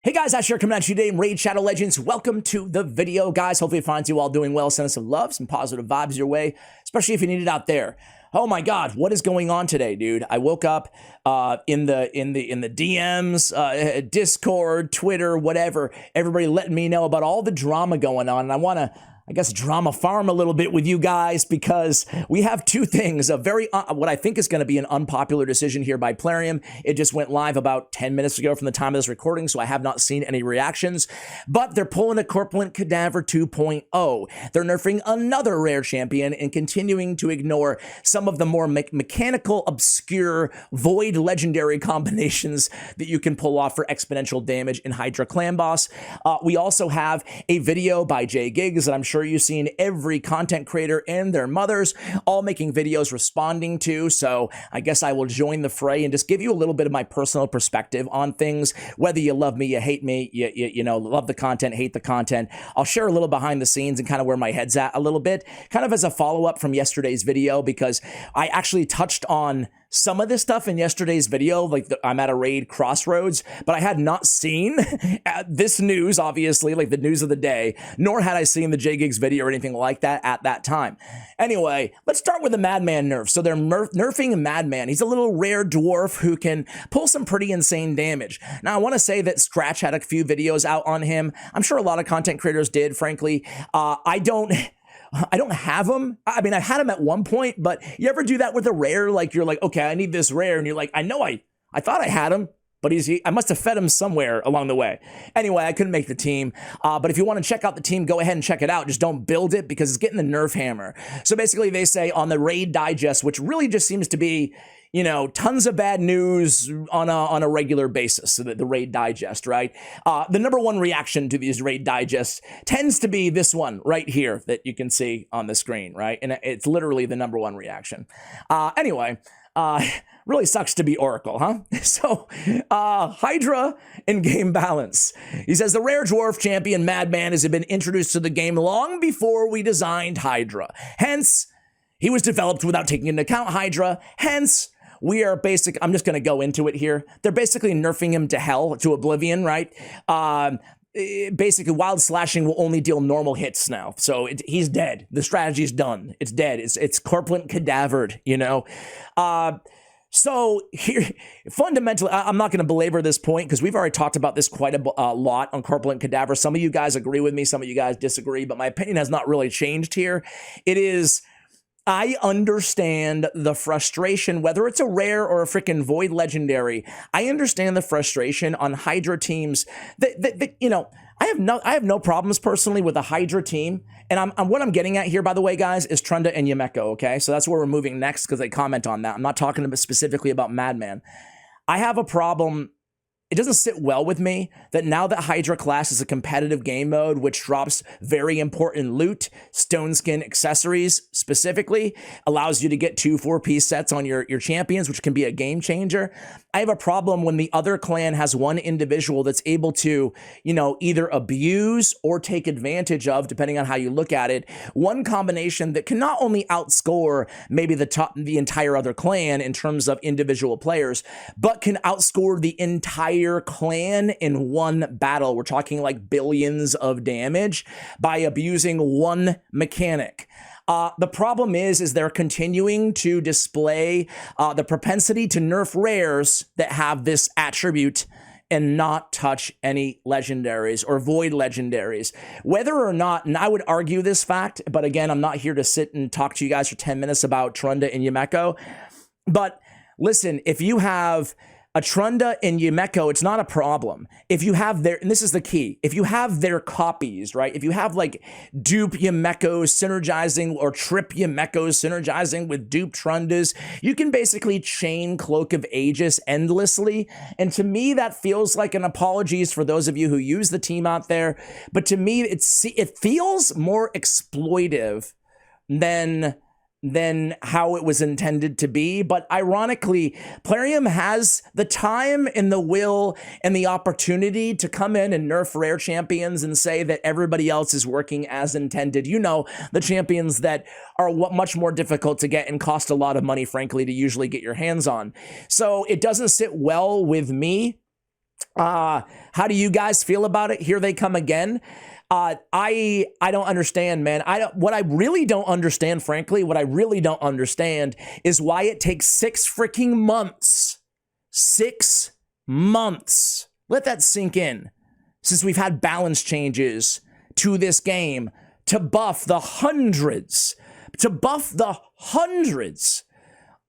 Hey guys, Ash here coming at you today in Raid Shadow Legends. Welcome to the video, guys. Hopefully it finds you all doing well. Send us some love, some positive vibes your way, especially if you need it out there. Oh my God, what is going on today, dude? I woke up in the DMs, Discord, Twitter, whatever. Everybody letting me know about all the drama going on, and I want to, I guess, drama farm a little bit with you guys because we have two things. A very, what I think is going to be an unpopular decision here by Plarium. It just went live about 10 minutes ago from the time of this recording, so I have not seen any reactions. But they're pulling a Corpulent Cadaver 2.0. They're nerfing another rare champion and continuing to ignore some of the more mechanical, obscure, void legendary combinations that you can pull off for exponential damage in Hydra Clan Boss. We also have a video by J Gigs that I'm sure you've seen every content creator and their mothers all making videos responding to. So I guess I will join the fray and just give you a little bit of my personal perspective on things. Whether you love me, you hate me, you know, love the content, hate the content. I'll share a little behind the scenes and kind of where my head's at a little bit, kind of as a follow-up from yesterday's video, because I actually touched on some of this stuff in yesterday's video, like I'm at a raid crossroads, but I had not seen this news, obviously, like the news of the day, nor had I seen the J-Gigs video or anything like that at that time. Anyway, let's start with the Madman nerf. So they're nerfing Madman. He's a little rare dwarf who can pull some pretty insane damage. Now, I want to say that Scratch had a few videos out on him. I'm sure a lot of content creators did, frankly. I don't have them. I mean, I had them at one point, but you ever do that with a rare? Like, you're like, okay, I need this rare. And you're like, I know I thought I had him, but I must have fed him somewhere along the way. Anyway, I couldn't make the team. But if you want to check out the team, go ahead and check it out. Just don't build it because it's getting the nerf hammer. So basically they say on the raid digest, which really just seems to be, you know, tons of bad news on a regular basis, so the raid digest, right? The number one reaction to these raid digests tends to be this one right here that you can see on the screen, right? And it's literally the number one reaction. Anyway, really sucks to be Oracle, huh? So, Hydra in game balance. He says, the rare dwarf champion Madman has been introduced to the game long before we designed Hydra. Hence, he was developed without taking into account Hydra. Hence, we are I'm just going to go into it here. They're basically nerfing him to hell, to oblivion, right? Basically, wild slashing will only deal normal hits now. So he's dead. The strategy's done. It's dead. It's corpulent cadavered, you know? So here, fundamentally, I'm not going to belabor this point because we've already talked about this quite a lot on Corpulent Cadaver. Some of you guys agree with me. Some of you guys disagree, but my opinion has not really changed here. It is... I understand the frustration, whether it's a rare or a freaking void legendary. I understand the frustration on Hydra teams that you know, I have no problems personally with a Hydra team. And what I'm getting at here, by the way, guys, is Trunda and Yumeko, okay? So that's where we're moving next because they comment on that. I'm not talking about specifically about Madman. I have a problem. It doesn't sit well with me that now that Hydra class is a competitive game mode, which drops very important loot, stone skin accessories specifically, allows you to get 2 4-piece sets on your champions, which can be a game changer. I have a problem when the other clan has one individual that's able to, you know, either abuse or take advantage of, depending on how you look at it, one combination that can not only outscore maybe the entire other clan in terms of individual players, but can outscore the entire clan in one battle. We're talking like billions of damage by abusing one mechanic. The problem is they're continuing to display the propensity to nerf rares that have this attribute and not touch any legendaries or void legendaries. Whether or not, and I would argue this fact, but again, I'm not here to sit and talk to you guys for 10 minutes about Trunda and Yumeko, but listen, if you have a Trunda and Yumeko, it's not a problem. If you have and this is the key, if you have their copies, right? If you have like dupe Yumeko synergizing or trip Yumeko synergizing with dupe Trundas, you can basically chain Cloak of Aegis endlessly. And to me, that feels like an apologies for those of you who use the team out there. But to me, it feels more exploitive than how it was intended to be. But ironically, Plarium has the time and the will and the opportunity to come in and nerf rare champions and say that everybody else is working as intended. You know, the champions that are much more difficult to get and cost a lot of money, frankly, to usually get your hands on. So it doesn't sit well with me How do you guys feel about it? Here they come again. I don't understand, man. What I really don't understand, frankly, what I really don't understand is why it takes 6 freaking months. 6 months. Let that sink in. Since we've had balance changes to this game to buff the hundreds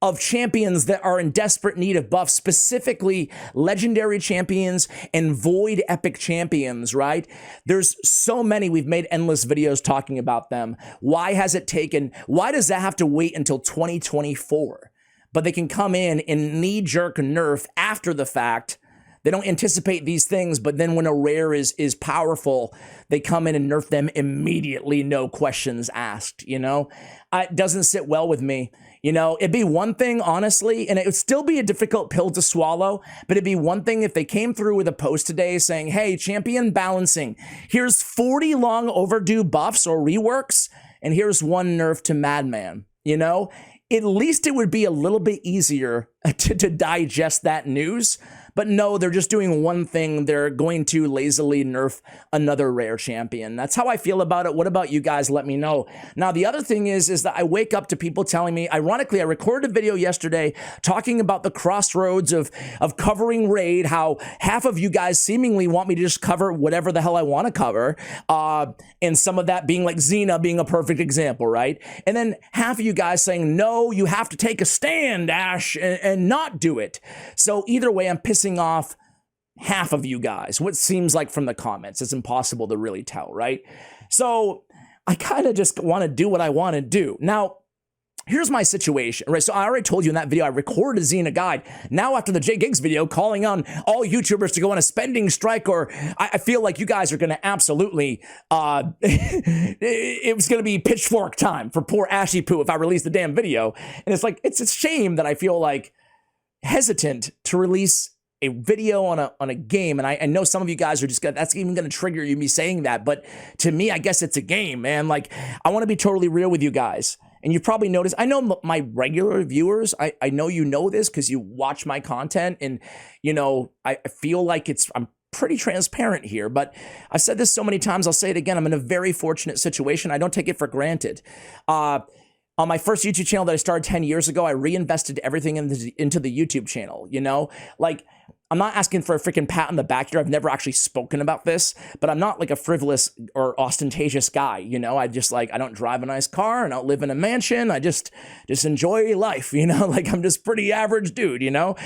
of champions that are in desperate need of buffs, specifically legendary champions and void epic champions, right? There's so many. We've made endless videos talking about them. Why has it taken, why does that have to wait until 2024? But they can come in and knee-jerk nerf after the fact. They don't anticipate these things, but then when a rare is powerful, they come in and nerf them immediately, no questions asked, you know? It doesn't sit well with me. You know, it'd be one thing, honestly, and it would still be a difficult pill to swallow, but it'd be one thing if they came through with a post today saying, hey, champion balancing, here's 40 long overdue buffs or reworks, and here's one nerf to Madman, you know? At least it would be a little bit easier to digest that news. But no, they're just doing one thing. They're going to lazily nerf another rare champion. That's how I feel about it. What about you guys? Let me know. Now, the other thing is that I wake up to people telling me, ironically, I recorded a video yesterday talking about the crossroads of covering Raid, how half of you guys seemingly want me to just cover whatever the hell I want to cover. And some of that being like Xena being a perfect example, right? And then half of you guys saying, no, you have to take a stand, Ash, and not do it. So either way, I'm pissing off half of you guys. What seems like from the comments, it's impossible to really tell, right? So I kind of just want to do what I want to do. Now, here's my situation, right? So I already told you in that video, I recorded a Xena guide. Now after the J Gigs video, calling on all YouTubers to go on a spending strike, or I feel like you guys are going to absolutely, it was going to be pitchfork time for poor Ashy Poo if I release the damn video. And it's like, it's a shame that I feel like hesitant to release a video on a game, and I know some of you guys are just gonna, that's even gonna trigger you me saying that, but to me, I guess it's a game, man. Like, I want to be totally real with you guys, and you've probably noticed, I know my regular viewers, I know you know this because you watch my content, and you know, I feel like I'm pretty transparent here, but I've said this so many times, I'll say it again, I'm in a very fortunate situation. I don't take it for granted. On my first YouTube channel that I started 10 years ago, I reinvested everything into the YouTube channel, you know? Like, I'm not asking for a freaking pat on the back here. I've never actually spoken about this, but I'm not like a frivolous or ostentatious guy, you know? I don't drive a nice car, I don't live in a mansion, I just enjoy life, you know? Like, I'm just pretty average dude, you know?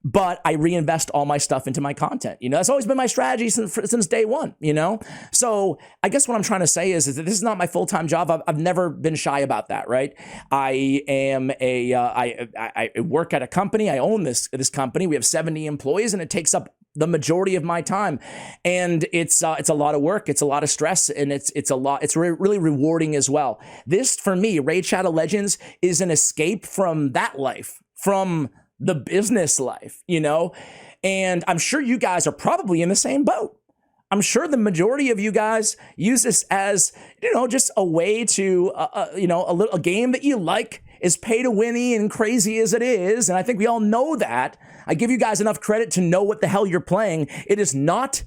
But I reinvest all my stuff into my content. You know, that's always been my strategy since day one, you know? So I guess what I'm trying to say is that this is not my full-time job. I've never been shy about that, right? I am I work at a company. I own this company. We have 70 employees, and it takes up the majority of my time. And it's a lot of work. It's a lot of stress, and it's really rewarding as well. This, for me, Raid Shadow Legends is an escape from that life, from the business life, you know? And I'm sure you guys are probably in the same boat. I'm sure the majority of you guys use this as, you know, just a way to, you know, a game that you like, as pay to winny and crazy as it is. And I think we all know that. I give you guys enough credit to know what the hell you're playing. It is not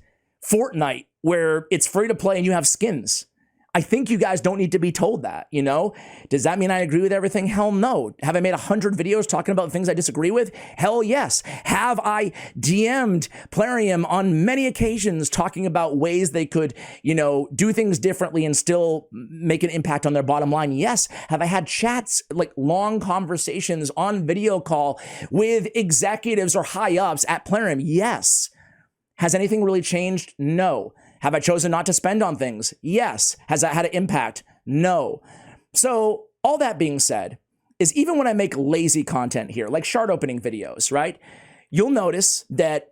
Fortnite where it's free to play and you have skins. I think you guys don't need to be told that, you know? Does that mean I agree with everything? Hell no. Have I made 100 videos talking about things I disagree with? Hell yes. Have I DM'd Plarium on many occasions talking about ways they could, you know, do things differently and still make an impact on their bottom line? Yes. Have I had chats, like long conversations on video call with executives or high ups at Plarium? Yes. Has anything really changed? No. Have I chosen not to spend on things? Yes. Has that had an impact? No. So all that being said, is even when I make lazy content here, like shard opening videos, right? You'll notice that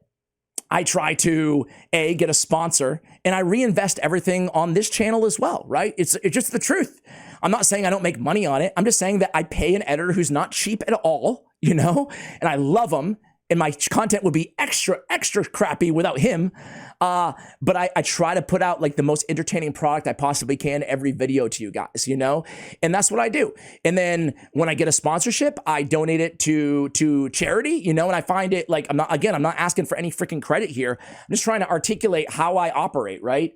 I try to, get a sponsor, and I reinvest everything on this channel as well, right? It's just the truth. I'm not saying I don't make money on it. I'm just saying that I pay an editor who's not cheap at all, you know, and I love him. and my content would be extra crappy without him. But I try to put out like the most entertaining product I possibly can every video to you guys, you know? And that's what I do. And then when I get a sponsorship, I donate it to charity, you know? And I find it like, I'm not asking for any freaking credit here. I'm just trying to articulate how I operate, right?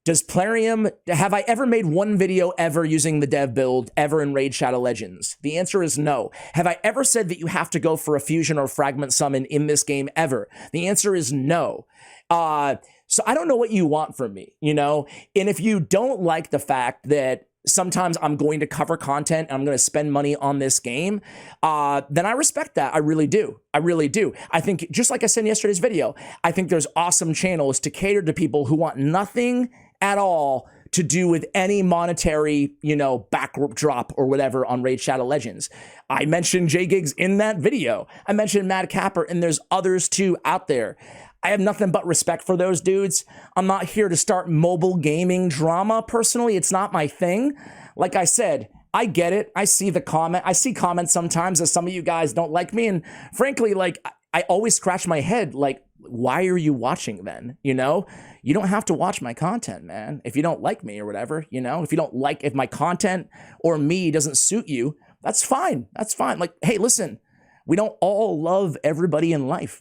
Does Plarium, have I ever made one video ever using the dev build ever in Raid Shadow Legends? The answer is no. Have I ever said that you have to go for a fusion or fragment summon in this game ever? The answer is no. So I don't know what you want from me, you know? And if you don't like the fact that sometimes I'm going to cover content and I'm going to spend money on this game, then I respect that. I really do. I really do. I think, just like I said in yesterday's video, I think there's awesome channels to cater to people who want nothing at all to do with any monetary, you know, backdrop or whatever on Raid Shadow Legends. I mentioned J-Gigs in that video. I mentioned Mad Capper, and there's others too out there. I have nothing but respect for those dudes. I'm not here to start mobile gaming drama personally. It's not my thing. Like I said, I get it. I see the comment. I see comments sometimes that some of you guys don't like me. And frankly, like, I always scratch my head, like, why are you watching then? You know, you don't have to watch my content, man. If you don't like me or whatever, you know, if you don't like, if my content or me doesn't suit you, that's fine. That's fine. Like, hey, listen, we don't all love everybody in life,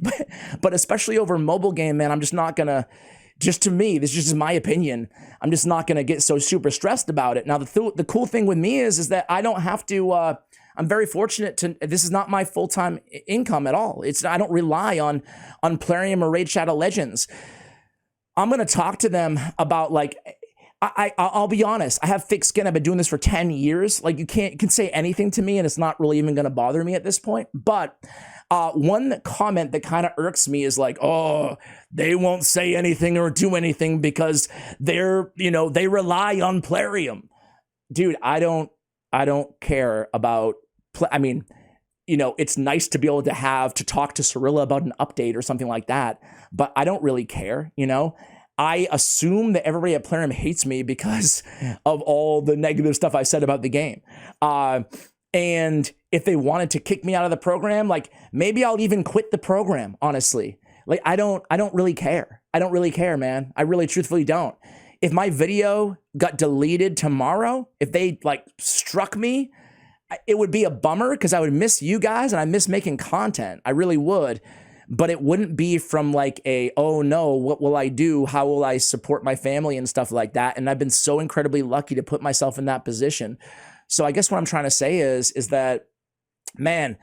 but especially over mobile game, man, I'm just not gonna, just to me, this is just my opinion, I'm just not gonna get so super stressed about it. Now, the cool thing with me is that I don't have to, I'm very fortunate to, this is not my full-time income at all. I don't rely on Plarium or Raid Shadow Legends. I'm going to talk to them about, like, I'll be honest, I have thick skin. I've been doing this for 10 years. Like, you can say anything to me and it's not really even going to bother me at this point. But one comment that kind of irks me is like, oh, they won't say anything or do anything because they're, you know, they rely on Plarium. Dude, I don't care about, I mean, you know, it's nice to be able to talk to Cirilla about an update or something like that, but I don't really care, you know? I assume that everybody at Plarium hates me because of all the negative stuff I said about the game. And if they wanted to kick me out of the program, like, maybe I'll even quit the program, honestly. Like, I don't really care. I don't really care, man. I really truthfully don't. If my video got deleted tomorrow, if they like struck me, it would be a bummer because I would miss you guys and I miss making content. I really would. But it wouldn't be from like oh no, what will I do? How will I support my family and stuff like that? And I've been so incredibly lucky to put myself in that position. So I guess what I'm trying to say is that, man,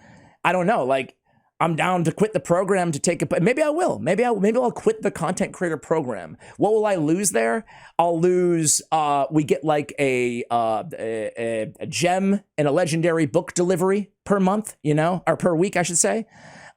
I don't know, like, I'm down to quit the program to take it. Maybe I will. Maybe I'll quit the content creator program. What will I lose there? I'll lose. We get like a gem and a legendary book delivery per month, you know, or per week, I should say.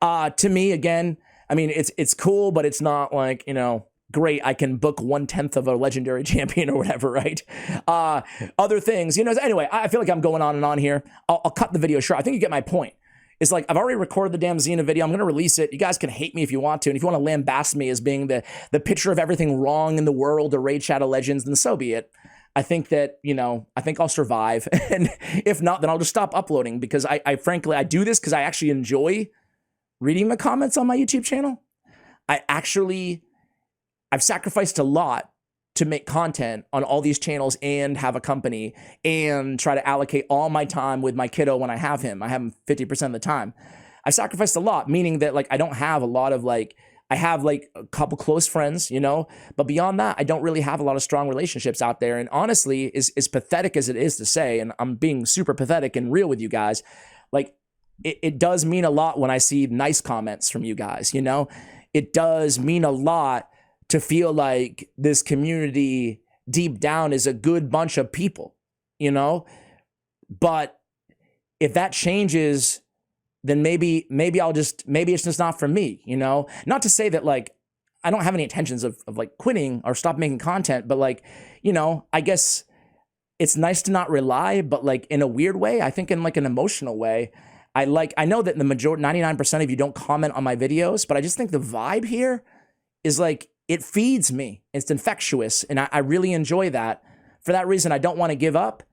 To me, again, I mean, it's cool, but it's not like, you know, great. I can book 1/10 of a legendary champion or whatever, right? Other things, you know. Anyway, I feel like I'm going on and on here. I'll cut the video short. I think you get my point. It's like, I've already recorded the damn Xena video. I'm going to release it. You guys can hate me if you want to. And if you want to lambast me as being the picture of everything wrong in the world of Raid Shadow Legends, then so be it. I think that, you know, I think I'll survive. And if not, then I'll just stop uploading because I frankly, I do this because I actually enjoy reading the comments on my YouTube channel. I've sacrificed a lot to make content on all these channels and have a company and try to allocate all my time with my kiddo when I have him. I have him 50% of the time. I sacrificed a lot, meaning that like I don't have a lot of like, I have like a couple close friends, you know, but beyond that, I don't really have a lot of strong relationships out there. And honestly, as pathetic as it is to say, and I'm being super pathetic and real with you guys, like it does mean a lot when I see nice comments from you guys, you know, it does mean a lot to feel like this community deep down is a good bunch of people, you know? But if that changes, then maybe it's just not for me, you know? Not to say that like, I don't have any intentions of like quitting or stop making content, but like, you know, I guess it's nice to not rely, but like in a weird way, I think in like an emotional way, I know that the majority, 99% of you don't comment on my videos, but I just think the vibe here is like, it feeds me. It's infectious, and I really enjoy that. For that reason, I don't want to give up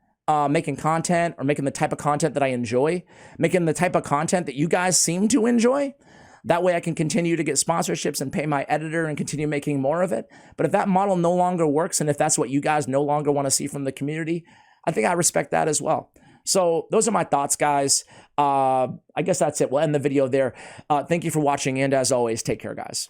making content or making the type of content that I enjoy, making the type of content that you guys seem to enjoy. That way I can continue to get sponsorships and pay my editor and continue making more of it. But if that model no longer works, and if that's what you guys no longer want to see from the community, I think I respect that as well. So those are my thoughts, guys. I guess that's it. We'll end the video there. Thank you for watching, and as always, take care, guys.